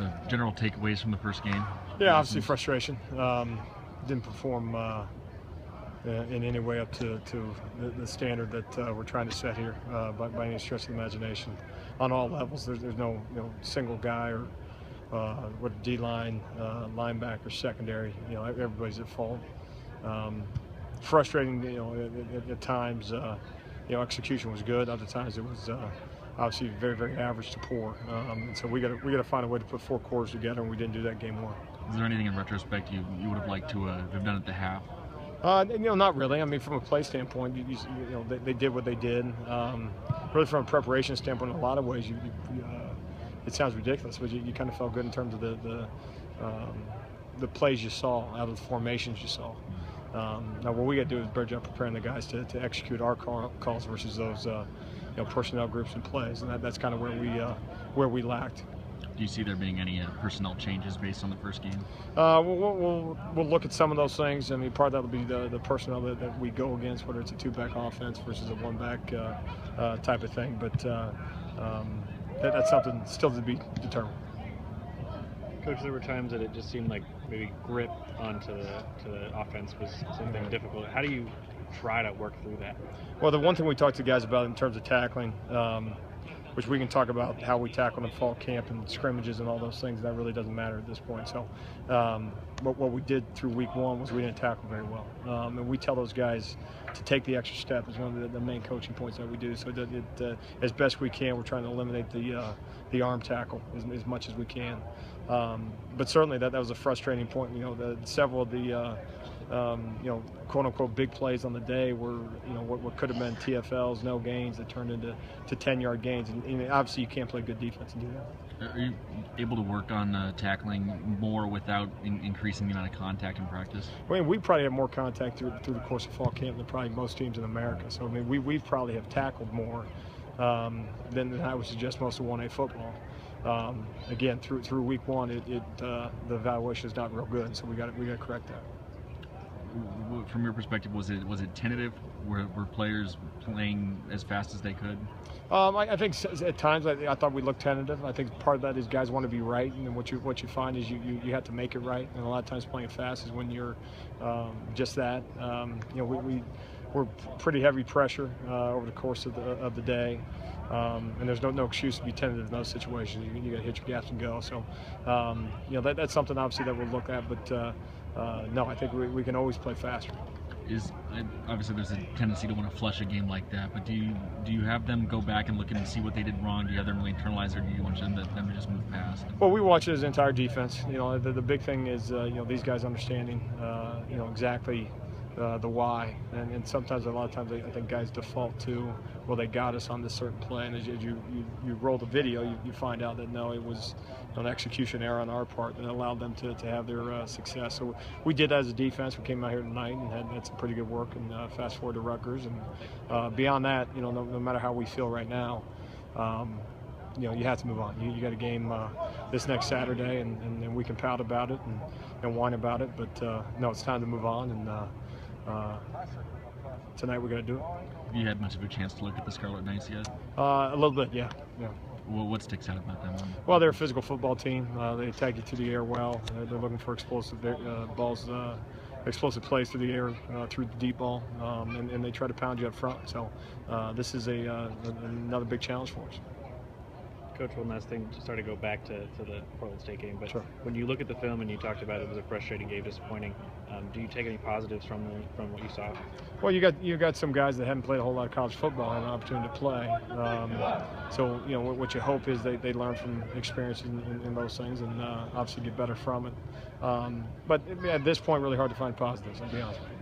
the general takeaways from the first game? Yeah, obviously frustration. Didn't perform in any way up to the standard that we're trying to set here by any stretch of the imagination. On all levels, there's no single guy or with D-line, linebacker, secondary. Everybody's at fault. Frustrating. At times, execution was good. Other times it was obviously very, very average to poor. And so we got to find a way to put 4 quarters together, and we didn't do that game 1. Is there anything in retrospect you would have liked to have done at the half? Not really. I mean, from a play standpoint, they did what they did. Really, from a preparation standpoint, in a lot of ways, it sounds ridiculous, but you kind of felt good in terms of the plays you saw, out of the formations you saw. Now, what we got to do is better job preparing the guys to execute our calls versus those personnel groups and plays, and that's kind of where we lacked. Do you see there being any personnel changes based on the first game? We'll look at some of those things. I mean, part of that will be the personnel that we go against, whether it's a 2-back offense versus a 1-back type of thing. But that's something still to be determined. Coach, there were times that it just seemed like maybe grip onto the offense was something difficult. How do you try to work through that? Well, the one thing we talked to guys about in terms of tackling, which we can talk about how we tackle in fall camp and scrimmages and all those things, that really doesn't matter at this point. So what we did through week 1 was we didn't tackle very well. And we tell those guys to take the extra step is one of the main coaching points that we do. So that as best we can, we're trying to eliminate the arm tackle as much as we can. But certainly that was a frustrating point. Several of the quote-unquote big plays on the day were, what could have been TFLs, no gains, that turned into 10-yard gains. And obviously you can't play good defense and do that. Are you able to work on tackling more without increasing the amount of contact in practice? I mean, we probably have more contact through the course of fall camp than probably most teams in America. So, I mean, we probably have tackled more than I would suggest most of 1A football. Again, through week 1, the evaluation is not real good, so we got to correct that. From your perspective, was it tentative? Were players playing as fast as they could? I think at times I thought we looked tentative. I think part of that is guys want to be right, and then what you find is you have to make it right. And a lot of times playing fast is when you're just that. We're pretty heavy pressure over the course of the day. And there's no excuse to be tentative in those situations. You got to hit your gas and go. So, that's something obviously that we'll look at. But no, I think we can always play faster. Obviously there's a tendency to want to flush a game like that, but do you have them go back and look at and see what they did wrong? Do you have them really internalize, or do you want them to just move past? Well, we watch it as an entire defense. The big thing is these guys understanding exactly the why, and sometimes a lot of times I think guys default to, well, they got us on this certain play, and as you roll the video, you find out that no, it was an execution error on our part that allowed them to have their success. So we did that as a defense. We came out here tonight and had some pretty good work, and fast forward to Rutgers, and beyond that, no matter how we feel right now, you have to move on. You got a game this next Saturday, and we can pout about it and whine about it, but no, it's time to move on, and tonight we're going to do it. Have you had much of a chance to look at the Scarlet Knights yet? A little bit, yeah. Well, what sticks out about them? Well, they're a physical football team. They attack you through the air well. They're looking for explosive balls, explosive plays through the air, through the deep ball, and they try to pound you up front. So this is another big challenge for us. Coach, one last thing, to start to go back to the Portland State game, but sure. When you look at the film and you talked about it was a frustrating game, disappointing, do you take any positives from what you saw? Well, you got some guys that haven't played a whole lot of college football and an opportunity to play. So what you hope is they learn from experiences in those things and obviously get better from it. But at this point, really hard to find positives, I'll be honest with you.